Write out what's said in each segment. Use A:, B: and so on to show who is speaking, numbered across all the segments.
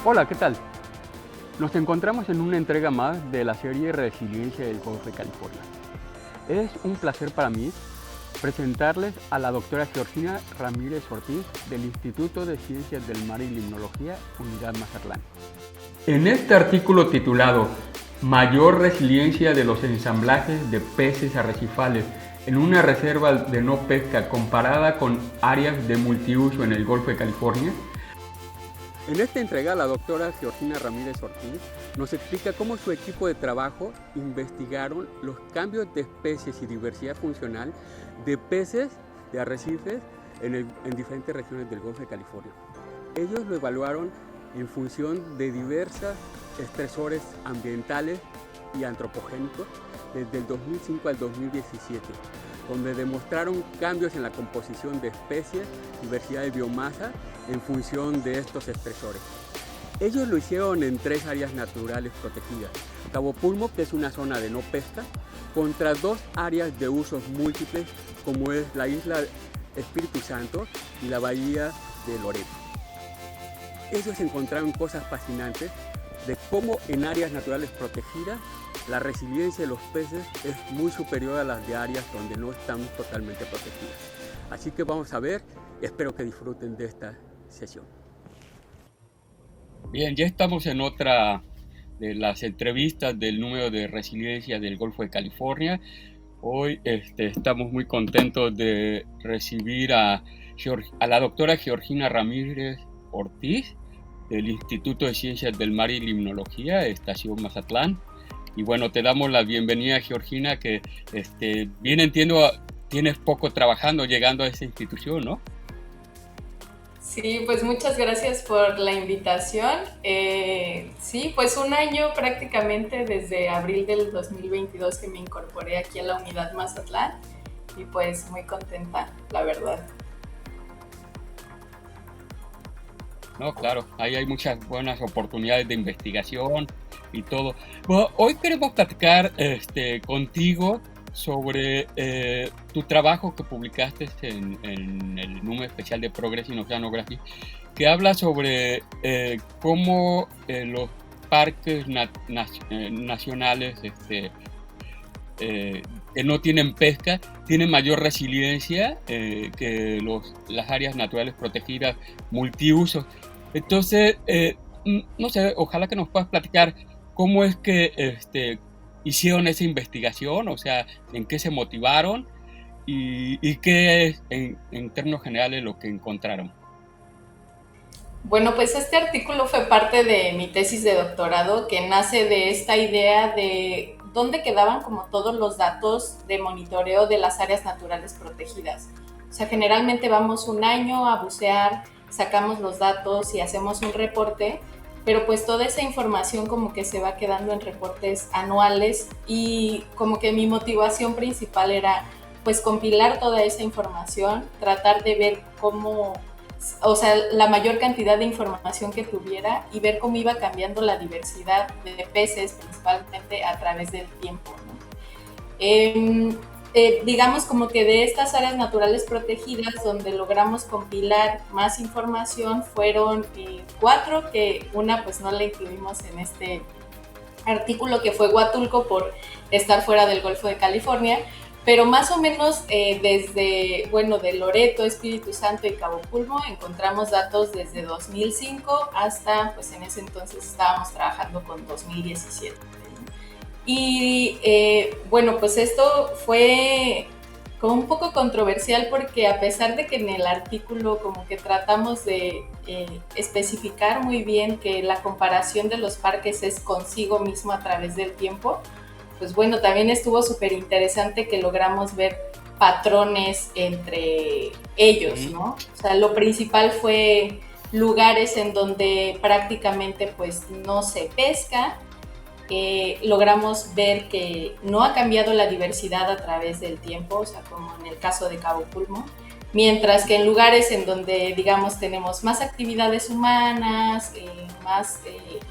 A: Hola, ¿qué tal? Nos encontramos en una entrega más de la serie Resiliencia del Golfo de California. Es un placer para mí presentarles a la doctora Georgina Ramírez Ortiz del Instituto de Ciencias del Mar y Limnología, Unidad Mazatlán. En este artículo titulado Mayor resiliencia de los ensamblajes de peces arrecifales en una reserva de no pesca comparada con áreas de multiuso en el Golfo de California, en esta entrega, la doctora Georgina Ramírez Ortiz nos explica cómo su equipo de trabajo investigaron los cambios de especies y diversidad funcional de peces de arrecifes en diferentes regiones del Golfo de California. Ellos lo evaluaron en función de diversos estresores ambientales y antropogénicos desde el 2005 al 2017, donde demostraron cambios en la composición de especies, diversidad de biomasa en función de estos estresores. Ellos lo hicieron en 3 áreas naturales protegidas: Cabo Pulmo, que es una zona de no pesca, contra 2 áreas de usos múltiples, como es la isla Espíritu Santo y la bahía de Loreto. Ellos encontraron cosas fascinantes de cómo en áreas naturales protegidas la resiliencia de los peces es muy superior a las de áreas donde no están totalmente protegidas. Así que vamos a ver, espero que disfruten de esta sesión. Bien, ya estamos en otra de las entrevistas del número de resiliencia del Golfo de California. Hoy estamos muy contentos de recibir a la doctora Georgina Ramírez Ortiz del Instituto de Ciencias del Mar y Limnología, Estación Mazatlán. Y bueno, te damos la bienvenida, Georgina, que bien entiendo, tienes poco trabajando, llegando a esta institución, ¿no?
B: Sí, pues muchas gracias por la invitación. Sí, pues un año prácticamente desde abril del 2022 que me incorporé aquí a la Unidad Mazatlán y pues muy contenta, la verdad.
A: No, claro, ahí hay muchas buenas oportunidades de investigación y todo. Bueno, hoy queremos platicar contigo sobre tu trabajo que publicaste en el número especial de Progressing Oceanography, que habla sobre cómo los parques nacionales que no tienen pesca tienen mayor resiliencia que las áreas naturales protegidas multiusos. Entonces, no sé, ojalá que nos puedas platicar cómo es que hicieron esa investigación, o sea, en qué se motivaron y qué es en términos generales lo que encontraron.
B: Bueno, pues este artículo fue parte de mi tesis de doctorado que nace de esta idea de dónde quedaban como todos los datos de monitoreo de las áreas naturales protegidas. O sea, generalmente vamos un año a bucear, sacamos los datos y hacemos un reporte, pero pues toda esa información como que se va quedando en reportes anuales y como que mi motivación principal era pues compilar toda esa información, tratar de ver cómo, o sea, la mayor cantidad de información que tuviera y ver cómo iba cambiando la diversidad de peces, principalmente a través del tiempo, ¿no? Digamos como que de estas áreas naturales protegidas donde logramos compilar más información fueron 4, que una pues no la incluimos en este artículo, que fue Huatulco por estar fuera del Golfo de California, pero más o menos desde, bueno, de Loreto, Espíritu Santo y Cabo Pulmo encontramos datos desde 2005 hasta, pues en ese entonces estábamos trabajando con 2017. Y bueno, pues esto fue como un poco controversial porque a pesar de que en el artículo como que tratamos de especificar muy bien que la comparación de los parques es consigo mismo a través del tiempo, pues bueno, también estuvo súper interesante que logramos ver patrones entre ellos, ¿no? O sea, lo principal fue lugares en donde prácticamente pues no se pesca. Logramos ver que no ha cambiado la diversidad a través del tiempo, o sea, como en el caso de Cabo Pulmo, mientras que en lugares en donde, digamos, tenemos más actividades humanas, más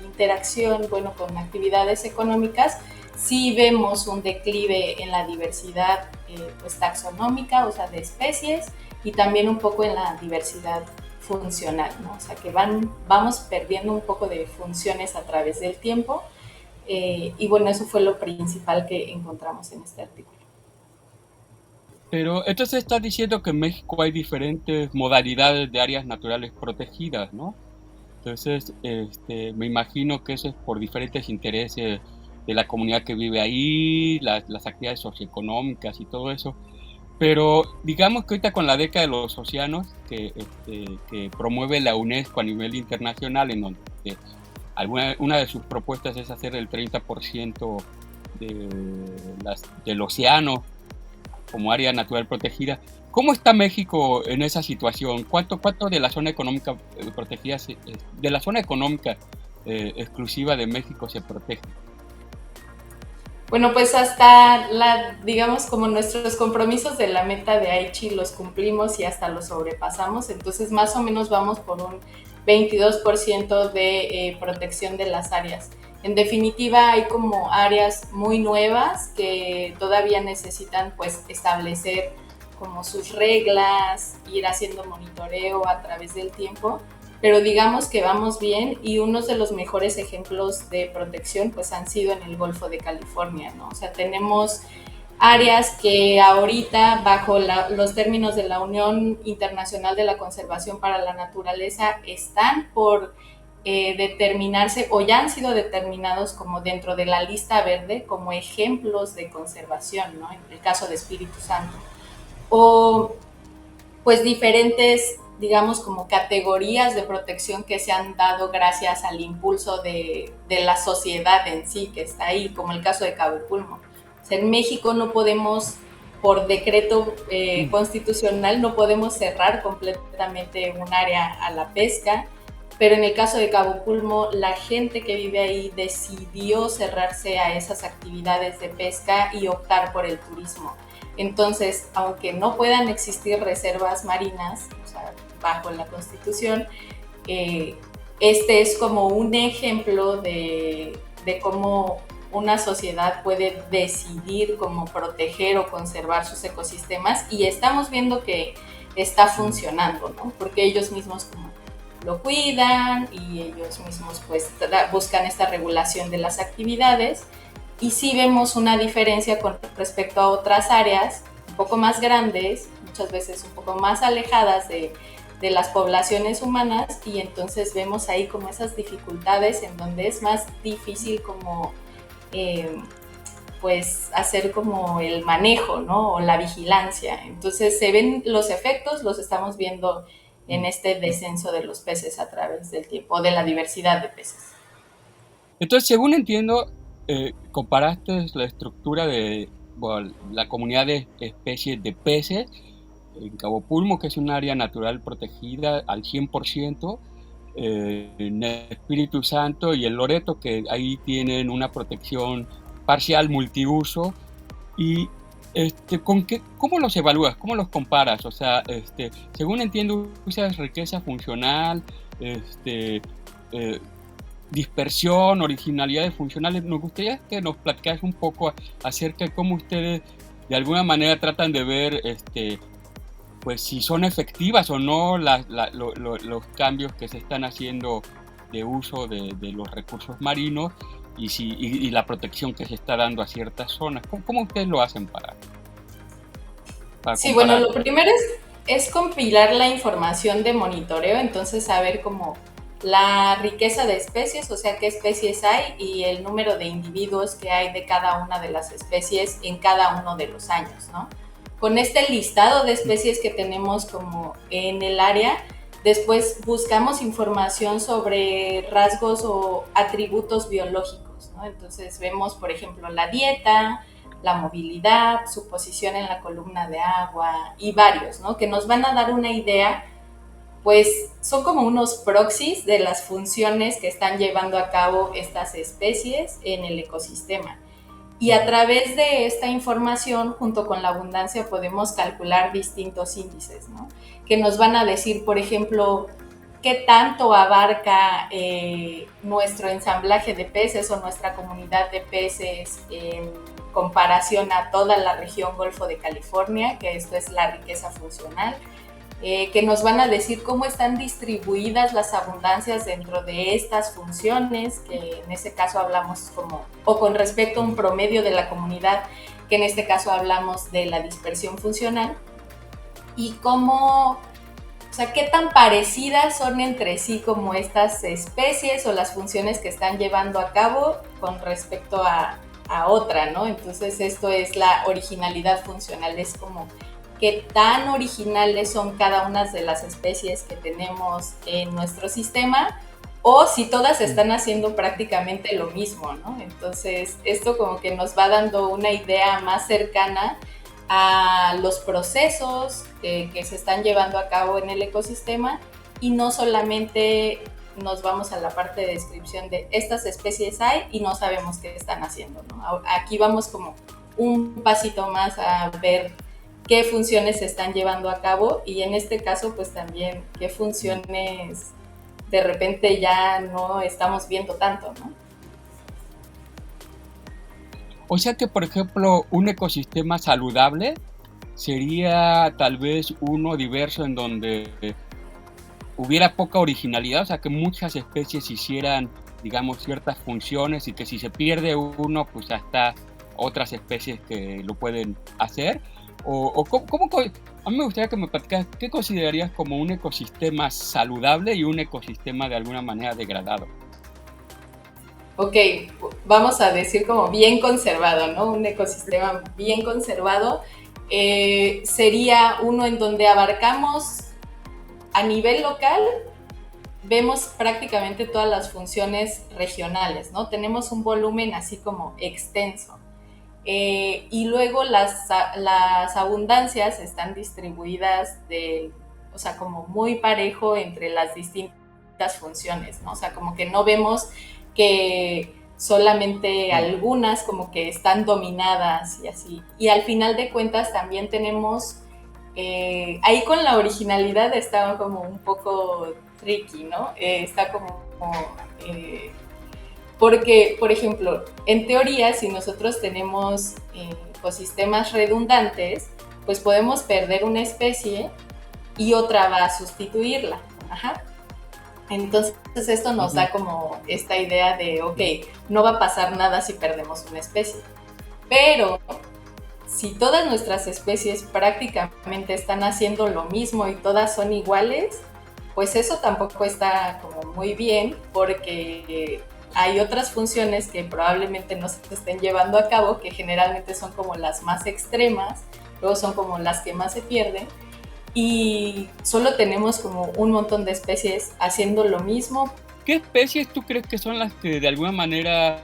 B: interacción, bueno, con actividades económicas, sí vemos un declive en la diversidad pues, taxonómica, o sea, de especies, y también un poco en la diversidad funcional, ¿no? O sea, que vamos perdiendo un poco de funciones a través del tiempo, y bueno, eso fue lo principal que encontramos en este artículo.
A: Pero entonces estás diciendo que en México hay diferentes modalidades de áreas naturales protegidas, ¿no? Entonces, me imagino que eso es por diferentes intereses de la comunidad que vive ahí, las actividades socioeconómicas y todo eso. Pero digamos que ahorita con la década de los océanos, que promueve la UNESCO a nivel internacional, en donde una de sus propuestas es hacer el 30% de del océano como área natural protegida. ¿Cómo está México en esa situación? ¿Cuánto de la zona económica protegida, de la zona económica exclusiva de México se protege?
B: Bueno, pues hasta digamos, como nuestros compromisos de la meta de Aichi los cumplimos y hasta los sobrepasamos, entonces más o menos vamos por un 22% de protección de las áreas. En definitiva, hay como áreas muy nuevas que todavía necesitan pues establecer como sus reglas, ir haciendo monitoreo a través del tiempo, pero digamos que vamos bien, y unos de los mejores ejemplos de protección pues han sido en el Golfo de California, ¿no? O sea, tenemos áreas que ahorita bajo los términos de la Unión Internacional de la Conservación para la Naturaleza están por determinarse o ya han sido determinados como dentro de la lista verde como ejemplos de conservación, ¿no? En el caso de Espíritu Santo. O pues diferentes, digamos, como categorías de protección que se han dado gracias al impulso de la sociedad en sí que está ahí, como el caso de Cabo Pulmo. O sea, en México no podemos, por decreto constitucional, no podemos cerrar completamente un área a la pesca, pero en el caso de Cabo Pulmo, la gente que vive ahí decidió cerrarse a esas actividades de pesca y optar por el turismo. Entonces, aunque no puedan existir reservas marinas, o sea, bajo la Constitución, este es como un ejemplo de cómo una sociedad puede decidir cómo proteger o conservar sus ecosistemas, y estamos viendo que está funcionando, ¿no? Porque ellos mismos como lo cuidan y ellos mismos pues buscan esta regulación de las actividades. Y sí vemos una diferencia con respecto a otras áreas un poco más grandes, muchas veces un poco más alejadas de las poblaciones humanas, y entonces vemos ahí como esas dificultades en donde es más difícil como pues hacer como el manejo, ¿no? O la vigilancia. Entonces se ven los efectos, los estamos viendo en este descenso de los peces a través del tiempo, de la diversidad de peces.
A: Entonces, según entiendo, comparaste la estructura de la comunidad de especies de peces en Cabo Pulmo, que es un área natural protegida al 100%, en Espíritu Santo y en Loreto, que ahí tienen una protección parcial multiuso. Y ¿cómo los evalúas? ¿Cómo los comparas? O sea, según entiendo, usas riqueza funcional, dispersión, originalidades funcionales. Nos gustaría que nos platicaras un poco acerca de cómo ustedes de alguna manera tratan de ver pues si son efectivas o no los cambios que se están haciendo de uso de los recursos marinos, y la protección que se está dando a ciertas zonas. ¿Cómo ustedes lo hacen para
B: sí,
A: comparar?
B: Bueno, lo primero es compilar la información de monitoreo, entonces saber cómo la riqueza de especies, o sea, qué especies hay y el número de individuos que hay de cada una de las especies en cada uno de los años, ¿no? Con este listado de especies que tenemos como en el área, después buscamos información sobre rasgos o atributos biológicos, ¿no? Entonces vemos, por ejemplo, la dieta, la movilidad, su posición en la columna de agua y varios, ¿no? Que nos van a dar una idea, pues son como unos proxies de las funciones que están llevando a cabo estas especies en el ecosistema. Y a través de esta información, junto con la abundancia, podemos calcular distintos índices, ¿no? Que nos van a decir, por ejemplo, qué tanto abarca nuestro ensamblaje de peces o nuestra comunidad de peces en comparación a toda la región Golfo de California, que esto es la riqueza funcional. que nos van a decir cómo están distribuidas las abundancias dentro de estas funciones, que en ese caso hablamos como, o con respecto a un promedio de la comunidad, que en este caso hablamos de la dispersión funcional, y cómo, o sea, qué tan parecidas son entre sí como estas especies o las funciones que están llevando a cabo con respecto a otra, ¿no? Entonces esto es la originalidad funcional, es como qué tan originales son cada una de las especies que tenemos en nuestro sistema, o si todas están haciendo prácticamente lo mismo, ¿no? Entonces, esto como que nos va dando una idea más cercana a los procesos que se están llevando a cabo en el ecosistema, y no solamente nos vamos a la parte de descripción de estas especies hay y no sabemos qué están haciendo, ¿no? Aquí vamos como un pasito más a ver qué funciones se están llevando a cabo, y en este caso pues también qué funciones de repente ya no estamos viendo tanto, ¿no?
A: O sea que, por ejemplo, un ecosistema saludable sería tal vez uno diverso en donde hubiera poca originalidad, o sea, que muchas especies hicieran, digamos, ciertas funciones y que si se pierde uno, pues hasta otras especies que lo pueden hacer. A mí me gustaría que me platicaras qué considerarías como un ecosistema saludable y un ecosistema de alguna manera degradado.
B: Ok, vamos a decir como bien conservado, ¿no? Un ecosistema bien conservado sería uno en donde abarcamos a nivel local, vemos prácticamente todas las funciones regionales, ¿no? Tenemos un volumen así como extenso. Y luego las abundancias están distribuidas o sea, como muy parejo entre las distintas funciones, ¿no? O sea, como que no vemos que solamente algunas como que están dominadas y así. Y al final de cuentas también tenemos, ahí con la originalidad está como un poco tricky, ¿no? Está como eh, porque, por ejemplo, en teoría, si nosotros tenemos ecosistemas redundantes, pues podemos perder una especie y otra va a sustituirla. Ajá. Entonces esto nos da como esta idea de, ok, no va a pasar nada si perdemos una especie. Pero si todas nuestras especies prácticamente están haciendo lo mismo y todas son iguales, pues eso tampoco está como muy bien, porque hay otras funciones que probablemente no se estén llevando a cabo, que generalmente son como las más extremas, luego son como las que más se pierden, y solo tenemos como un montón de especies haciendo lo mismo.
A: ¿Qué especies tú crees que son las que de alguna manera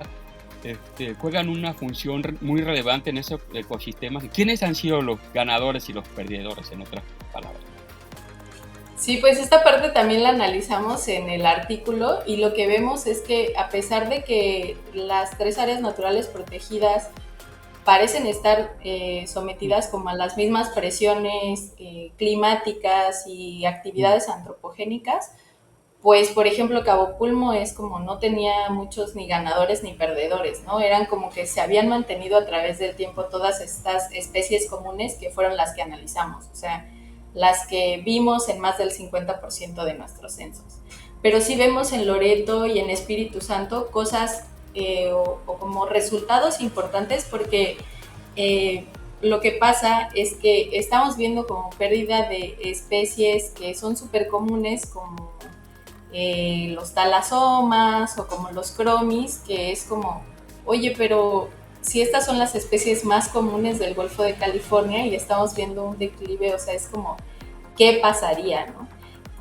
A: juegan una función muy relevante en esos ecosistemas? ¿Quiénes han sido los ganadores y los perdedores, en otras palabras?
B: Sí, pues esta parte también la analizamos en el artículo, y lo que vemos es que a pesar de que las 3 áreas naturales protegidas parecen estar sometidas como a las mismas presiones climáticas y actividades antropogénicas, pues por ejemplo Cabo Pulmo es como no tenía muchos ni ganadores ni perdedores, ¿no? Eran como que se habían mantenido a través del tiempo todas estas especies comunes que fueron las que analizamos, o sea, las que vimos en más del 50% de nuestros censos. Pero sí vemos en Loreto y en Espíritu Santo cosas o como resultados importantes, porque lo que pasa es que estamos viendo como pérdida de especies que son súper comunes, como los talasomas o como los cromis, que es como, oye, pero si estas son las especies más comunes del Golfo de California y estamos viendo un declive, o sea, es como, ¿qué pasaría, no?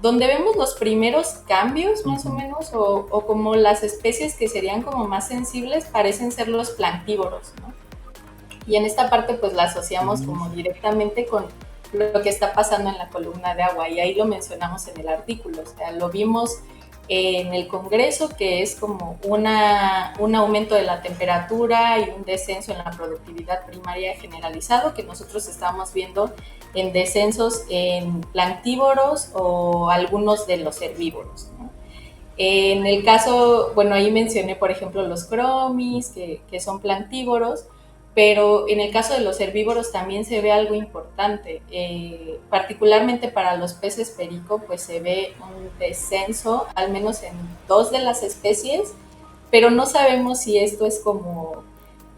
B: Donde vemos los primeros cambios, más o menos, o como las especies que serían como más sensibles, parecen ser los plantívoros, ¿no? Y en esta parte pues la asociamos como directamente con lo que está pasando en la columna de agua, y ahí lo mencionamos en el artículo, o sea, lo vimos en el Congreso, que es como un aumento de la temperatura y un descenso en la productividad primaria generalizado, que nosotros estamos viendo en descensos en plantívoros o algunos de los herbívoros, ¿no? En el caso, bueno, ahí mencioné por ejemplo los cromis, que son plantívoros, pero en el caso de los herbívoros también se ve algo importante, particularmente para los peces perico, pues se ve un descenso, al menos en 2 de las especies, pero no sabemos si esto es como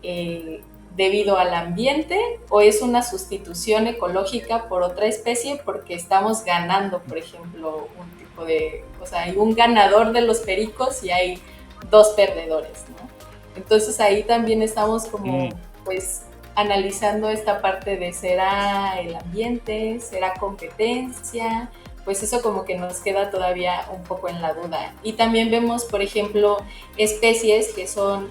B: eh, debido al ambiente o es una sustitución ecológica por otra especie porque estamos ganando, por ejemplo, un tipo de, o sea, hay un ganador de los pericos y hay 2 perdedores, ¿no? Entonces ahí también estamos como, pues, analizando esta parte de será el ambiente, será competencia, pues eso como que nos queda todavía un poco en la duda. Y también vemos, por ejemplo, especies que son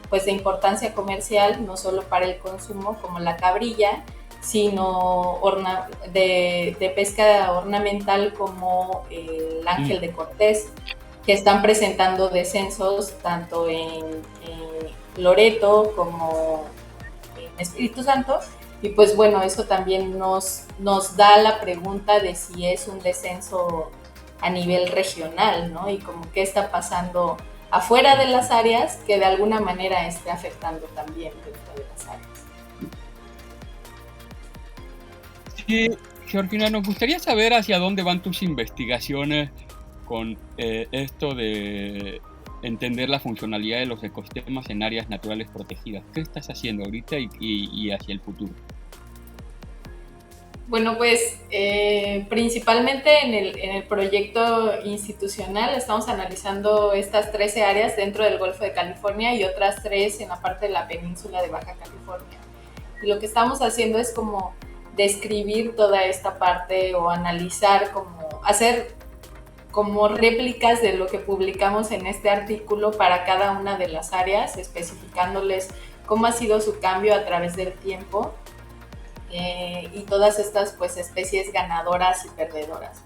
B: pues de importancia comercial, no solo para el consumo, como la cabrilla, sino de pesca ornamental como el ángel de Cortés, que están presentando descensos tanto en Loreto como en Espíritu Santo. Y pues bueno, eso también nos da la pregunta de si es un descenso a nivel regional, ¿no? Y como qué está pasando afuera de las áreas que de alguna manera esté afectando también dentro de las áreas.
A: Sí, Georgina, nos gustaría saber hacia dónde van tus investigaciones con esto de entender la funcionalidad de los ecosistemas en áreas naturales protegidas. ¿Qué estás haciendo ahorita y hacia el futuro?
B: Bueno, pues principalmente en el proyecto institucional estamos analizando estas 13 áreas dentro del Golfo de California y otras 3 en la parte de la península de Baja California. Y lo que estamos haciendo es como describir toda esta parte o analizar, como hacer como réplicas de lo que publicamos en este artículo para cada una de las áreas, especificándoles cómo ha sido su cambio a través del tiempo y todas estas pues especies ganadoras y perdedoras.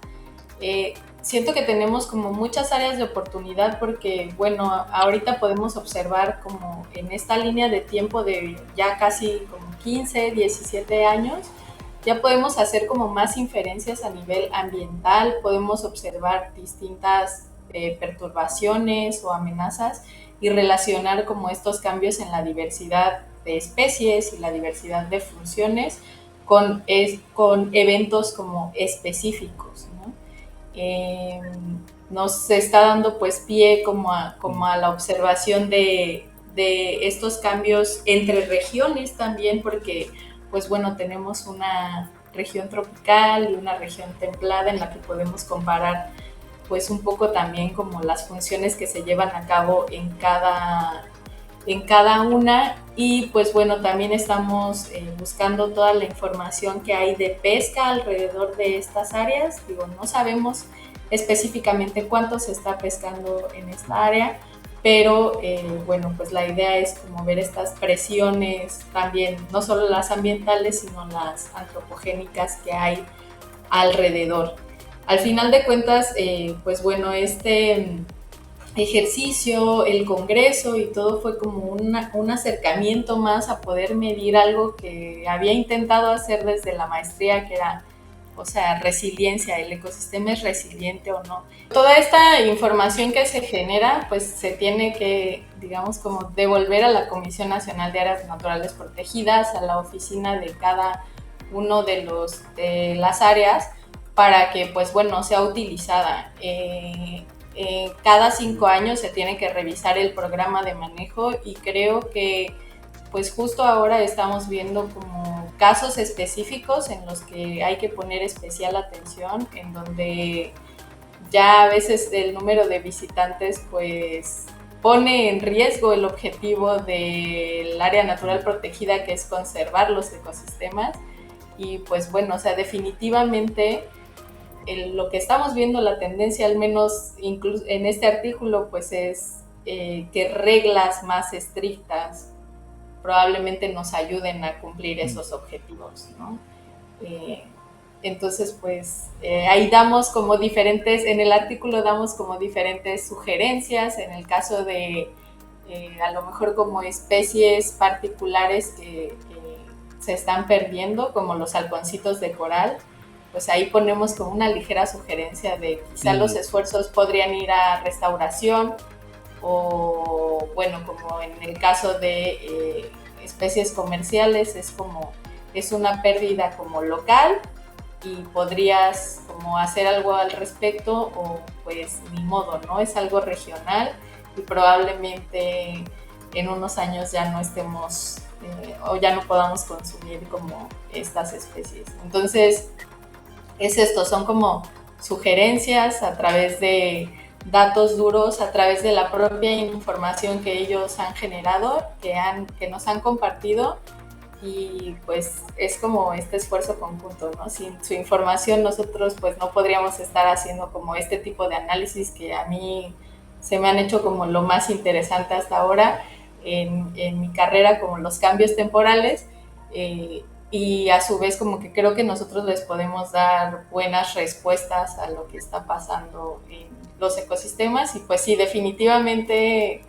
B: Siento que tenemos como muchas áreas de oportunidad porque, bueno, ahorita podemos observar como en esta línea de tiempo de ya casi como 15, 17 años, ya podemos hacer como más inferencias a nivel ambiental, podemos observar distintas perturbaciones o amenazas y relacionar como estos cambios en la diversidad de especies y la diversidad de funciones con eventos como específicos, ¿no? Nos está dando pues pie como a la observación de estos cambios entre regiones también, porque pues bueno, tenemos una región tropical y una región templada en la que podemos comparar pues un poco también como las funciones que se llevan a cabo en cada una. Y pues bueno, también estamos buscando toda la información que hay de pesca alrededor de estas áreas. Digo, no sabemos específicamente cuánto se está pescando en esta área, pero bueno, pues la idea es como ver estas presiones también, no solo las ambientales, sino las antropogénicas que hay alrededor. Al final de cuentas, pues bueno, este ejercicio, el congreso y todo fue como un acercamiento más a poder medir algo que había intentado hacer desde la maestría, que era, o sea, resiliencia, el ecosistema es resiliente o no. Toda esta información que se genera, pues se tiene que, digamos, como devolver a la Comisión Nacional de Áreas Naturales Protegidas, a la oficina de cada uno de las áreas, para que, pues bueno, sea utilizada. Cada 5 años se tiene que revisar el programa de manejo y creo que pues justo ahora estamos viendo como casos específicos en los que hay que poner especial atención, en donde ya a veces el número de visitantes pues pone en riesgo el objetivo del área natural protegida, que es conservar los ecosistemas. Y pues bueno, o sea, definitivamente lo que estamos viendo, la tendencia, al menos incluso en este artículo, pues es que reglas más estrictas probablemente nos ayuden a cumplir esos objetivos, ¿no? Entonces, pues ahí damos como diferentes, en el artículo damos como diferentes sugerencias, en el caso de a lo mejor como especies particulares que se están perdiendo, como los halconcitos de coral, pues ahí ponemos como una ligera sugerencia de quizá los esfuerzos podrían ir a restauración o, bueno, como en el caso de especies comerciales es una pérdida como local y podrías como hacer algo al respecto o pues ni modo, ¿no? Es algo regional y probablemente en unos años ya no estemos o ya no podamos consumir como estas especies. Entonces, es esto, son como sugerencias a través de datos duros, a través de la propia información que ellos han generado, que nos han compartido, y pues es como este esfuerzo conjunto, ¿no? Sin su información nosotros pues no podríamos estar haciendo como este tipo de análisis que a mí se me han hecho como lo más interesante hasta ahora en mi carrera, como los cambios temporales, y a su vez como que creo que nosotros les podemos dar buenas respuestas a lo que está pasando en los ecosistemas y pues sí, definitivamente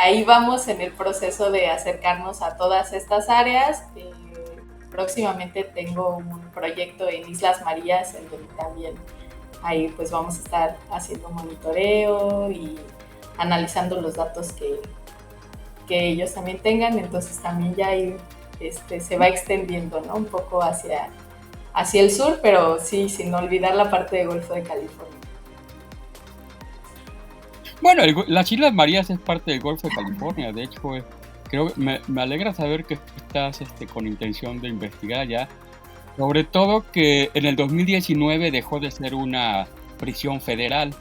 B: ahí vamos en el proceso de acercarnos a todas estas áreas. Próximamente tengo un proyecto en Islas Marías en donde también ahí pues vamos a estar haciendo monitoreo y analizando los datos que ellos también tengan, entonces también ya ahí se va extendiendo, ¿no? Un poco hacia el sur, pero sí, sin olvidar la parte del Golfo de California.
A: Bueno, las Islas Marías es parte del Golfo de California, de hecho, creo me alegra saber que estás con intención de investigar allá, sobre todo que en el 2019 dejó de ser una prisión federal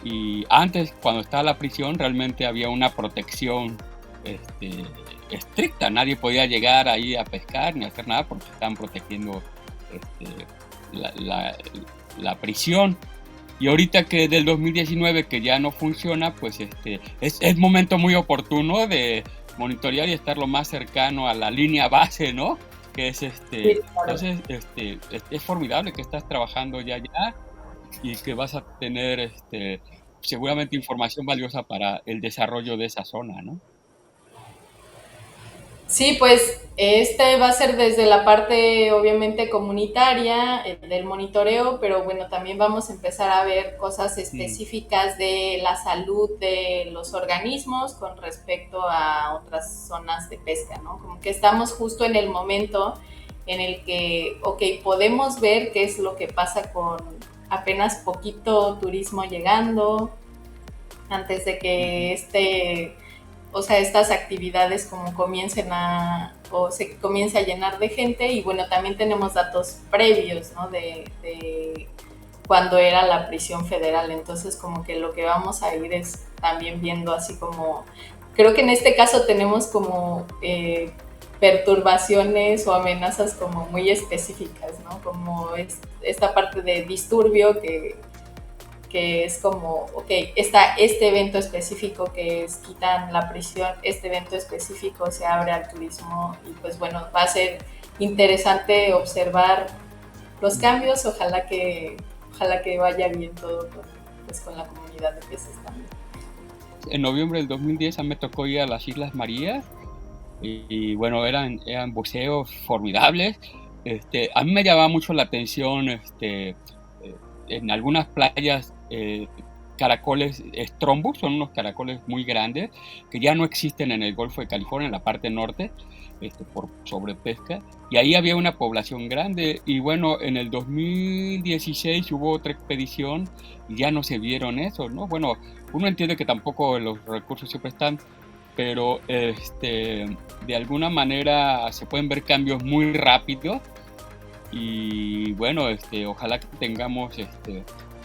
A: y antes, cuando estaba la prisión, realmente había una protección estricta, nadie podía llegar ahí a pescar ni a hacer nada porque estaban protegiendo la prisión. Y ahorita que del 2019 que ya no funciona, pues es momento muy oportuno de monitorear y estar lo más cercano a la línea base, ¿no? Que es
B: Sí, claro.
A: Entonces, es formidable que estás trabajando ya y que vas a tener seguramente información valiosa para el desarrollo de esa zona, ¿no?
B: Sí, pues va a ser desde la parte obviamente comunitaria, del monitoreo, pero bueno, también vamos a empezar a ver cosas específicas de la salud de los organismos con respecto a otras zonas de pesca, ¿no? Como que estamos justo en el momento en el que, ok, podemos ver qué es lo que pasa con apenas poquito turismo llegando, antes de que estas actividades como se comience a llenar de gente, y bueno, también tenemos datos previos, ¿no? De cuando era la prisión federal, entonces como que lo que vamos a ir es también viendo así como, creo que en este caso tenemos como perturbaciones o amenazas como muy específicas, ¿no? Como esta parte de disturbio que es como, ok, está este evento específico que es quitan la prisión, este evento específico se abre al turismo y pues bueno, va a ser interesante observar los cambios, ojalá que vaya bien todo con la comunidad de peces también.
A: En noviembre del 2010 a mí me tocó ir a las Islas Marías y bueno, eran buceos formidables. A mí me llamaba mucho la atención en algunas playas caracoles strombus, son unos caracoles muy grandes que ya no existen en el Golfo de California, en la parte norte, por sobrepesca, y ahí había una población grande, y bueno, en el 2016 hubo otra expedición y ya no se vieron eso, ¿no? Bueno, uno entiende que tampoco los recursos siempre están, pero de alguna manera se pueden ver cambios muy rápidos y bueno, ojalá que tengamos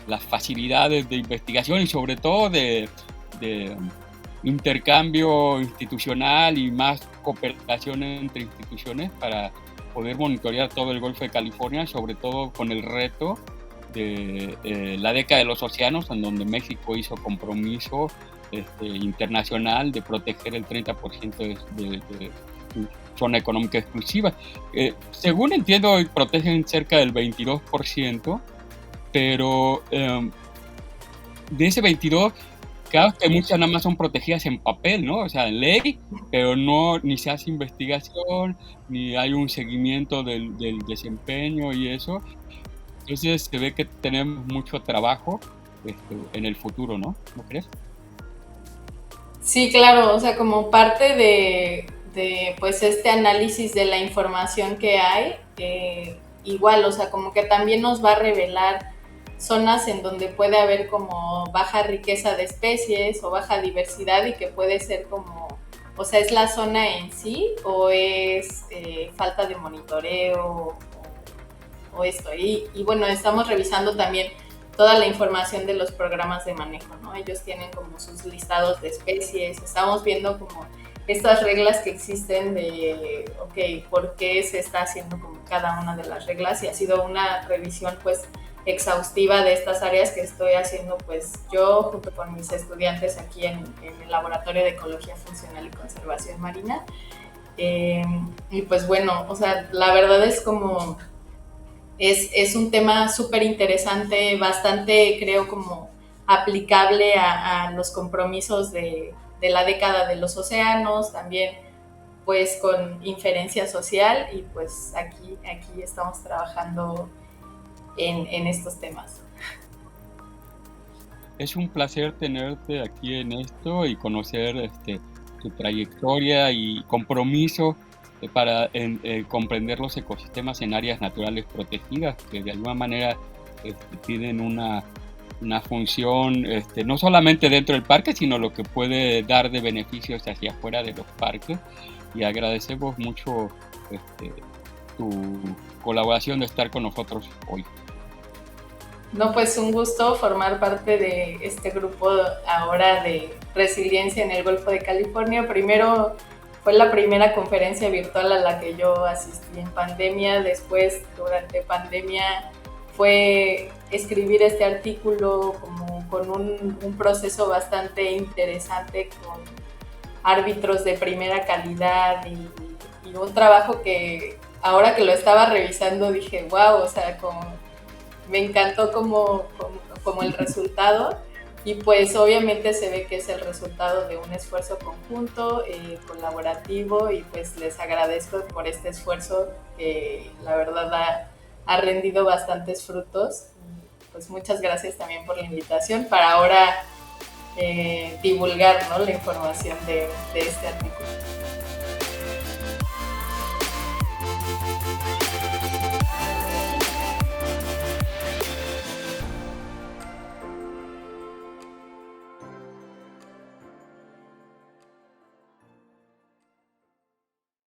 A: las facilidades de investigación y sobre todo de intercambio institucional y más cooperación entre instituciones para poder monitorear todo el Golfo de California, sobre todo con el reto de la década de los océanos, en donde México hizo compromiso internacional de proteger el 30% de zona económica exclusiva. Según entiendo, protegen cerca del 22%, pero de ese 22%, claro que muchas nada más son protegidas en papel, ¿no? O sea, en ley, pero no, ni se hace investigación, ni hay un seguimiento del desempeño y eso. Entonces se ve que tenemos mucho trabajo en el futuro, ¿no? ¿No crees?
B: Sí, claro, o sea, como parte mediante pues este análisis de la información que hay, igual, o sea, como que también nos va a revelar zonas en donde puede haber como baja riqueza de especies o baja diversidad y que puede ser como, o sea, ¿es la zona en sí o es falta de monitoreo o esto? Y bueno, estamos revisando también toda la información de los programas de manejo, ¿no? Ellos tienen como sus listados de especies, estamos viendo como estas reglas que existen de, ok, ¿por qué se está haciendo como cada una de las reglas? Y ha sido una revisión pues exhaustiva de estas áreas que estoy haciendo pues yo junto con mis estudiantes aquí en el Laboratorio de Ecología Funcional y Conservación Marina. Y pues bueno, o sea, la verdad es como es un tema súper interesante, bastante creo como aplicable a los compromisos de la década de los océanos, también pues con inferencia social y pues aquí estamos trabajando en estos temas.
A: Es un placer tenerte aquí en esto y conocer tu trayectoria y compromiso para comprender los ecosistemas en áreas naturales protegidas, que de alguna manera tienen una función no solamente dentro del parque, sino lo que puede dar de beneficios hacia afuera de los parques. Y agradecemos mucho tu colaboración de estar con nosotros hoy.
B: No, pues un gusto formar parte de este grupo ahora de resiliencia en el Golfo de California. Primero fue la primera conferencia virtual a la que yo asistí en pandemia, después durante pandemia fue escribir este artículo como con un proceso bastante interesante con árbitros de primera calidad y un trabajo que ahora que lo estaba revisando dije, wow, o sea, me encantó como el resultado y pues obviamente se ve que es el resultado de un esfuerzo conjunto, colaborativo y pues les agradezco por este esfuerzo que la verdad ha rendido bastantes frutos. Pues muchas gracias también por la invitación para ahora divulgar, ¿no?, la información de este artículo.